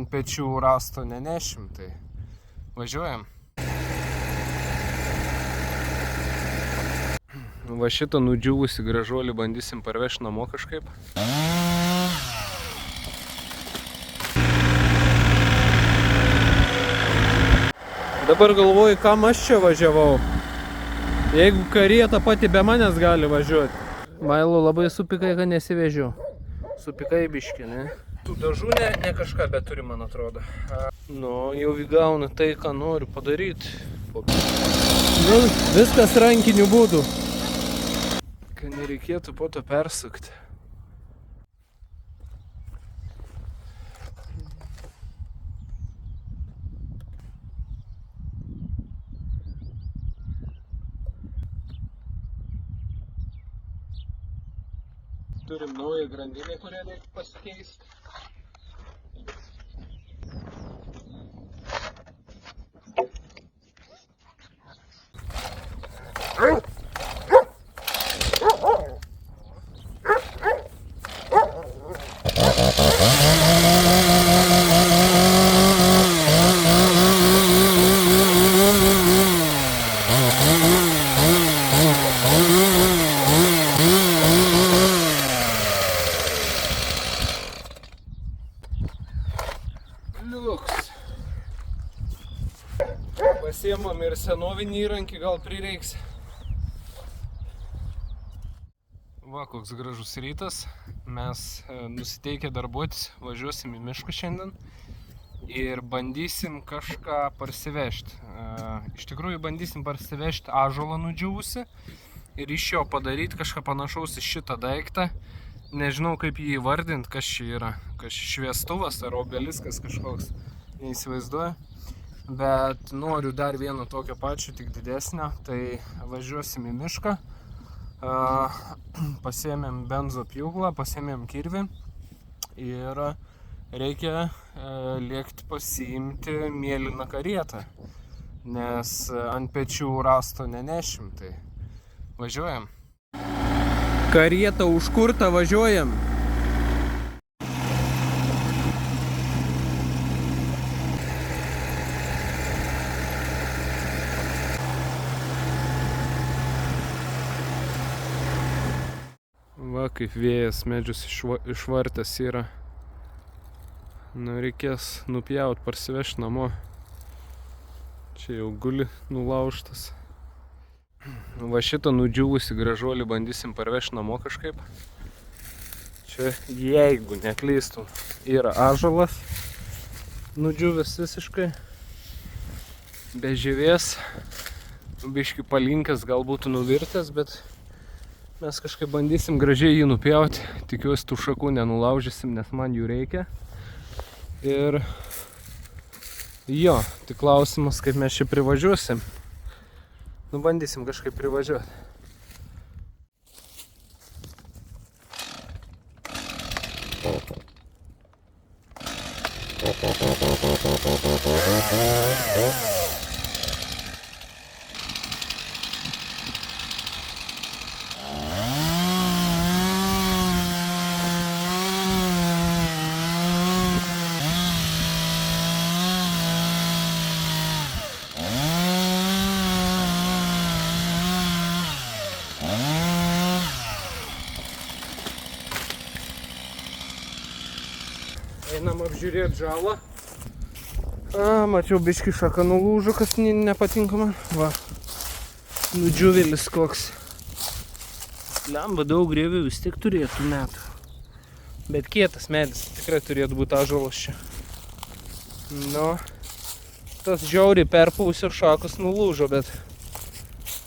ant pečių rasto nenešim, tai važiuojam. Va šitą nudžiūvusi gražuolį bandysim parvežti namo kažkaip. Dabar galvoju, kam aš čia važiavau. Jeigu karieta pati be manęs gali važiuoti. Mailu, labai supikai, kad nesivežiu. Supikai biški, ne? Tų dažų ne kažką, bet turi, man atrodo. Nu, jau įgauna tai, ką noriu padaryti. Nu, viskas rankiniu būdu. Kad nereikėtų po to persukti. Turim naują grandinę, kurią reikia pasikeisti. Liuks. Pasiemam ir senovinį įrankį, gal prireiks. Va, koks gražus rytas. Mes nusiteikę darbuotis, važiuosim į mišką šiandien ir bandysim kažką parsivežti. Iš tikrųjų bandysim parsivežti ąžuolą nudžiūvusi ir iš jo padaryti kažką panašaus į šitą daiktą. Nežinau, kaip jį įvardinti, kas čia yra. Kas šviestuvas ar obeliskas kažkoks, neįsivaizduoju. Bet noriu dar vieno tokio pačio, tik didesnio. Tai važiuosim į mišką. Pasiėmėm benzo pjūklą, pasiėmėm kirvį. Ir reikia lėkti pasiimti mėlyną karietą. Nes ant pečių rasto nenešim, tai važiuojam. Karieta užkurta, važiuojam. Va, kaip vėjas medžius išvartęs yra. Nu, reikės nupjaut, parsivežti namo. Čia jau guli nulaužtas. Va šitą nudžiūvusi gražuolį bandysim parvežti namo kažkaip. Čia, jeigu neklystų, yra ąžuolas nudžiūvęs visiškai. Be žievės, biški palinkęs, gal būtų nuvirtęs, bet mes kažkaip bandysim gražiai jį nupjauti. Tikiuosi, tų šakų nenulaužysim, nes man jų reikia. Ir jo, tik klausimas, kaip mes čia privažiuosim. Nu, bandysim kažkaip privažiuoti. Einam apžiūrėti žalą. Mačiau biškį šaką nulūžo, kas nepatinka man. Va, nudžiūvėlis koks. Lemba daug grėvių vis tiek turėtų metų. Bet kietas medis, tikrai turėtų būti ąžuolas čia. Nu, tas žiauriai perpuvus ir šakos nulūžo, bet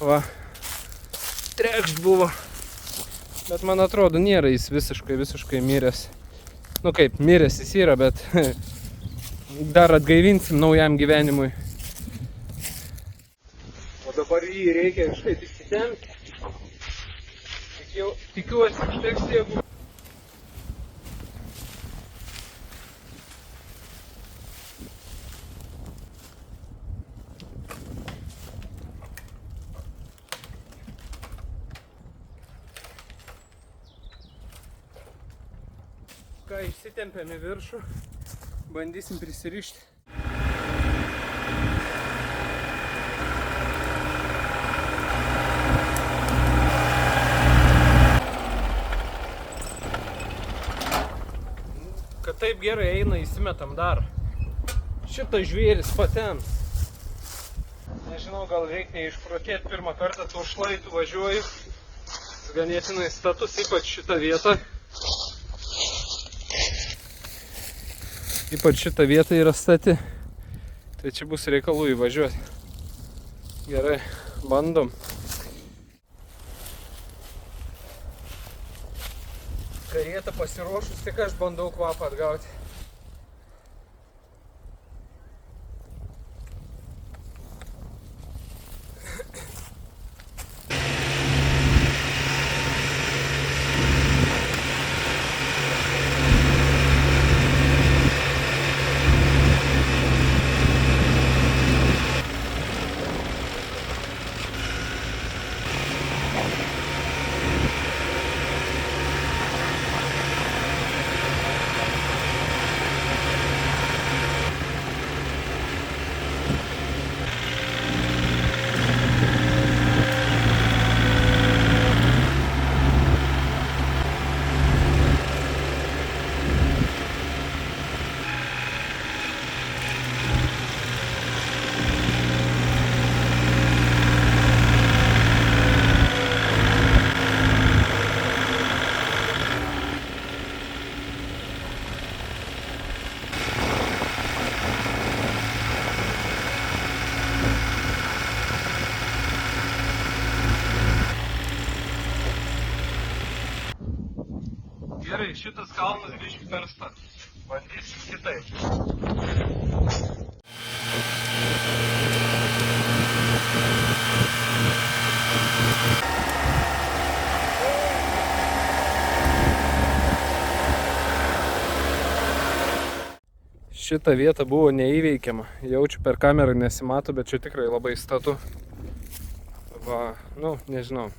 va, trekšt buvo. Bet man atrodo, nėra jis visiškai miręs. Nu kaip, miręs jis yra, bet dar atgaivinsim naujam gyvenimui. O dabar jį reikia kažkaip įsitemti. Tikiuosi, užteks jėgų. Ką, išsitempėm į viršų, Bandysim prisirišti. Kad taip gerai eina, įsimetam dar. Šitas žvėris patems. Nežinau, gal reikia išprotėti pirmą kartą tuo šlaitu važiuoju. Ganėtinai status, ypač šitą vietą. Ypač šitą vietą yra stati. Tai čia bus reikalų įvažiuoti. Gerai, bandom. Karieta pasiruošus, tik aš bandau kvapą atgauti. Gerai, šitas kalnas biškį per status. Bandysim kitaip. Šita vieta buvo neįveikiama. Jaučiu per kamerą nesimato, bet čia tikrai labai statu. Va, nu, nežinau.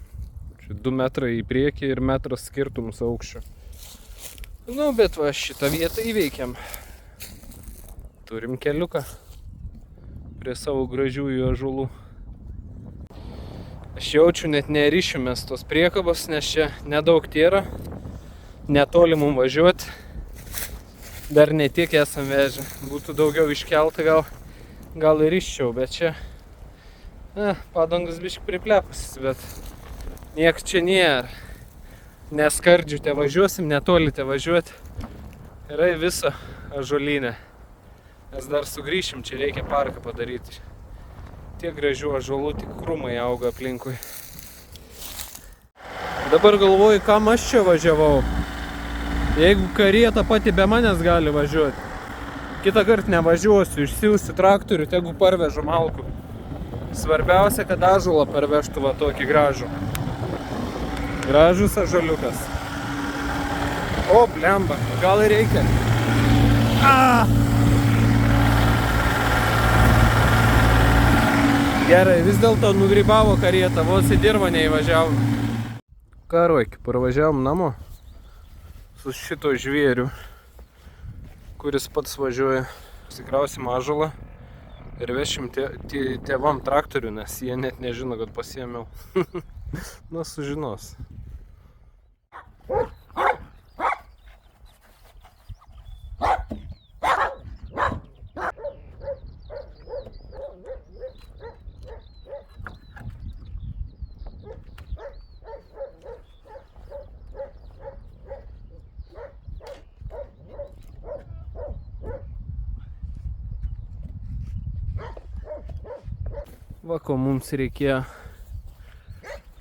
Čia 2 metrai į priekį ir metras skirtumus aukščio. Nu, bet va, šitą vietą įveikiam. Turim keliuką prie savo gražiųjų ąžuolų. Aš jaučiu, net nerišiu mes tos priekabos, nes čia nedaug tėra. Netoli mum važiuoti. Dar ne tiek esam vežę. Būtų daugiau iškelta, gal ir iščiau, bet čia padangas biškį priplepusis, bet nieks čia nėra. Neskardžių te važiuosim, netoli te važiuoti. Yra visa ąžuolinė. Mes dar sugrįšim, čia reikia parką padaryti. Tiek gražių ąžuolų, tik krūmai auga aplinkui. Dabar galvoju, kam aš čia važiavau. Jeigu karieta pati be manęs gali važiuoti. Kitą kartą nevažiuosiu, išsiųsiu traktorių, tegu parvežu malkų. Svarbiausia, kad ąžuolą parvežtų va tokį gražų. Gražus ąžuoliukas. O, blemba, gal ir reikia. Gerai, vis dėlto nugrybavo karietą, vos į dirvą neįvažiavo. Karoiki, parvažiavom namo su šito žvėriu, kuris pats važiuoja. Sikrausim ąžuolą ir vešim tėvam traktorių, nes jie net nežino, kad pasiėmiau. Na, sužinos. Va, ko mums reikėjo.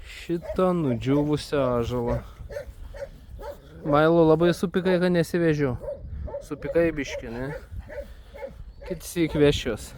Šitą nudžiūvusią ąžuolą. Mailo labai supikai, kad nesivežiu. Supikai biškį, ne? Kitąsyk vešiuos.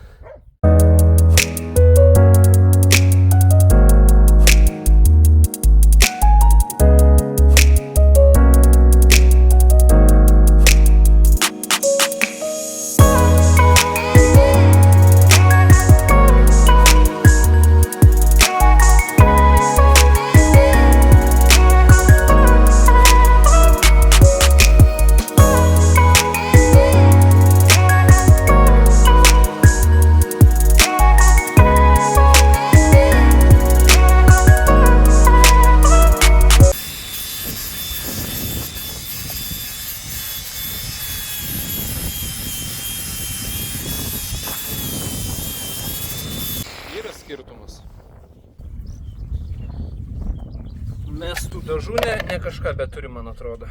dažų ne kažką bet turi, man atrodo.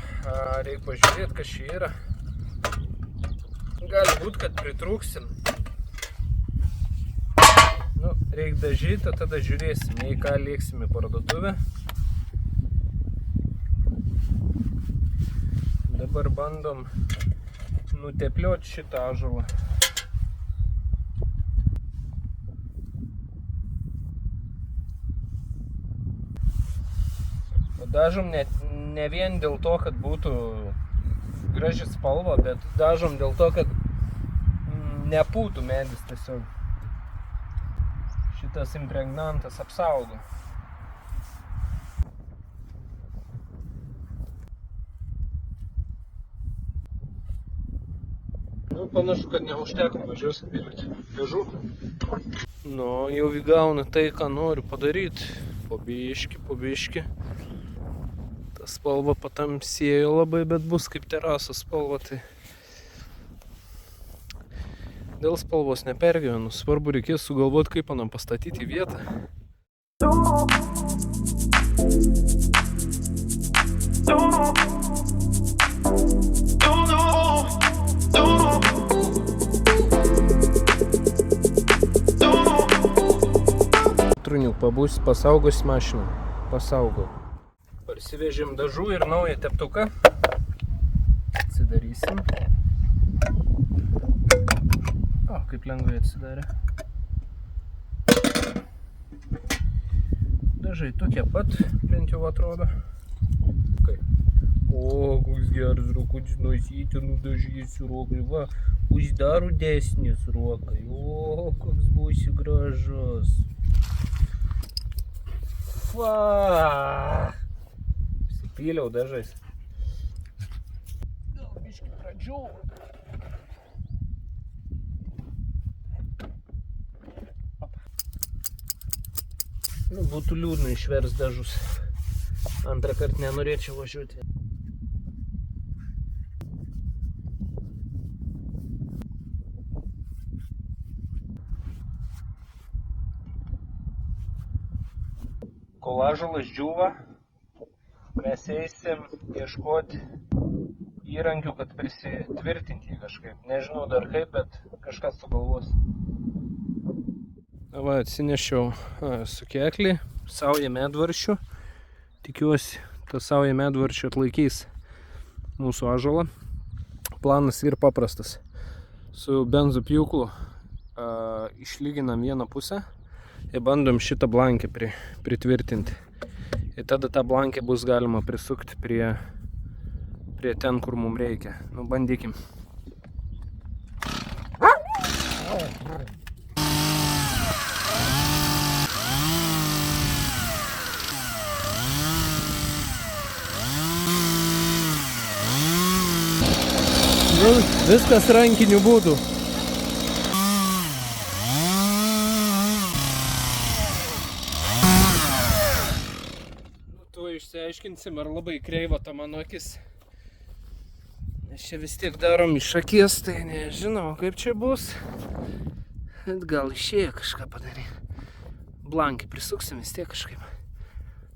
Reikia pažiūrėti, kas čia yra. Gali būt, kad pritrūksim. Nu, reikia dažyti, tada žiūrėsim, jei ką lėksim į parduotuvę. Dabar bandom nuteplioti šitą ąžuolą. Dažom ne vien dėl to, kad būtų graži spalva, bet dažom dėl to, kad nepūtų medis tiesiog. Šitas impregnantas apsaugo. Nu, panašu, kad neužteko mažiaus apilti dažų. Nu, jau įgauna tai, ką noriu padaryti. Po biški. Ta spalva patamsėjo labai, bet bus kaip terasos spalva. Tai dėl spalvos nepergyvenu. Svarbu reikės sugalvoti, kaip man pastatyti į vietą. Truniuk pabūs, pasaugos mašiną. Pasaugau. Parsivežėm dažų ir naują teptuką. Atsidarysim. O, kaip lengvai atsidarė. Dažai tokie pat, bent jau atrodo. O, koks geras rokutis nosyti, nudažysiu rokai. Va, dar rudesnis rokai. O, koks būsi gražus. Va! Apsipyliau dažais. Gal biškį pradžiau. Nu, būtų liūdna išvers dažus. Antrą kartą nenorėčiau važiuoti. Kol ąžuolas džiūva, mes eisim ieškoti įrankių, kad prisitvirtinti jį kažkaip. Nežinau dar kaip, bet kažkas sugalvos. Va, atsinešiau sukeklį, saują medvaršių. Tikiuosi, tas sauja medvaršių atlaikys mūsų ąžuolą. Planas yra paprastas. Su benzo pjūklu išlyginam vieną pusę ir bandom šitą blankę pritvirtinti. Ir tada tą blankę bus galima prisukti prie ten, kur mums reikia. Nu, bandykim. Nu, viskas rankiniu būdu. Išsiaiškinsim, ar labai kreiva ta mano akis. Nes čia vis tiek darom iš akies, tai nežinau, kaip čia bus. Bet gal išėjo kažką padaryti. Blankai prisuksim vis tiek kažkaip.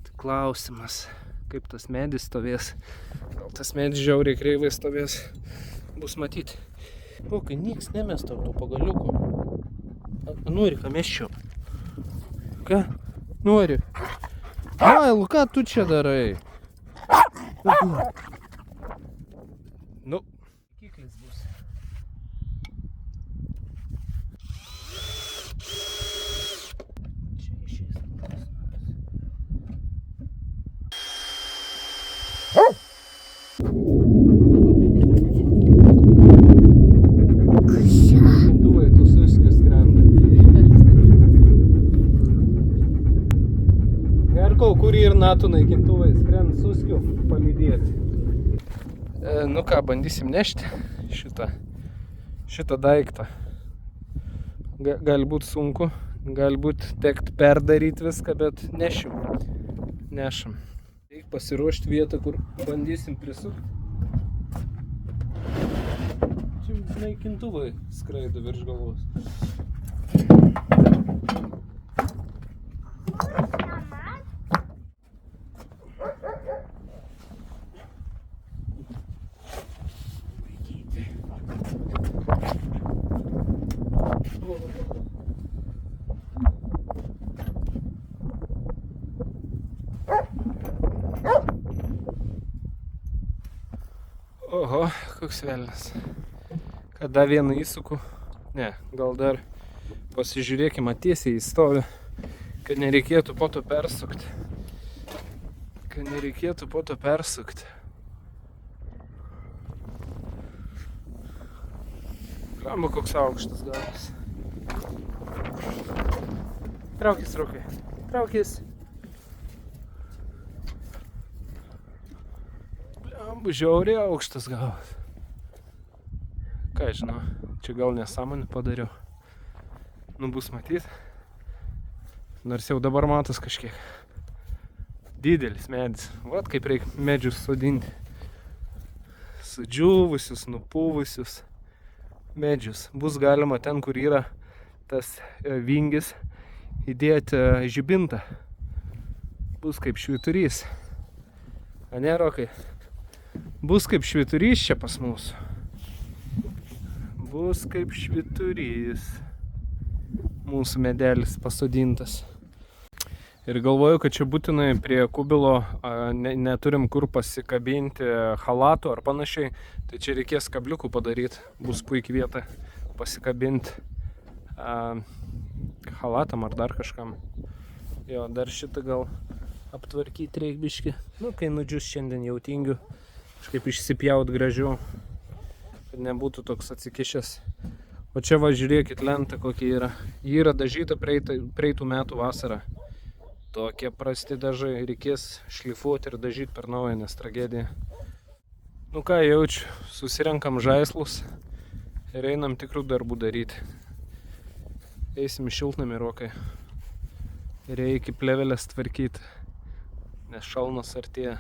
Tai klausimas, kaip tas medis stovės. Gal tas medis žiauriai kreivai stovės. Bus matyti. O, kai niks nemesta tų pagaliukų. Nori, ką mesčiau? Ką? Nori? Ai, Luka, tu čia darai. Nu, kiklis bus. Čia išės. Tuvai, tu suskius skrenda. Kurį ir natų naikintuvai skrenda suskiu palydėti. Nu ką, bandysim nešti šitą daiktą. Galbūt sunku, galbūt tekt perdaryti viską, bet nešim. Nešam. Reikia pasiruošti vietą, kur bandysim prisukti. Čia naikintuvai skraido virš galvos. Oho, koks velnas. Kada vieną įsuku. Ne, gal dar pasižiūrėkime tiesiai į stovį, kad nereikėtų po to persukti. Blemba, koks aukštas galas. Traukis, Rokai. Traukis. Blemba, žiauriai aukštas galas. Ką žinau, čia gal nesąmonę padariau. Nu bus matyt. Nors jau dabar matos kažkiek. Didelis medis. Vat kaip reikia medžius sodinti. Sudžiūvusius, nupuvusius medžius. Bus galima ten, kur yra tas vingis, įdėti žibintą. Bus kaip švyturys. A ne, Rokai? Bus kaip švyturys čia pas mūsų. Bus kaip švyturys. Mūsų medelis pasodintas. Ir galvoju, kad čia būtinai prie kubilo neturim kur pasikabinti halatų ar panašiai. Tai čia reikės kabliukų padaryti. Bus puikiai vieta pasikabinti halatam ar dar kažkam. Jo, dar šitą gal aptvarkyti reik biškį. Nu, kai nudžius šiandien jau tingiu. Kažkaip išsipjaut gražiau. Kad nebūtų toks atsikišęs. O čia va, žiūrėkit lentą kokia yra. Ji yra dažyta praeitų metų vasarą. Tokie prasti dažai, reikės šlifuoti ir dažyti per naują, nes tragedija. Nu ką, jaučiu, susirenkam žaislus ir einam tikrų darbų daryti. Eisim į šiltnamį, Rokai. Reikia plevelės tvarkyti, nes šalnas artėja.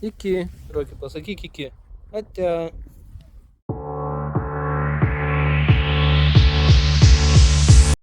Iki, Rokai, pasakyk iki. Ate.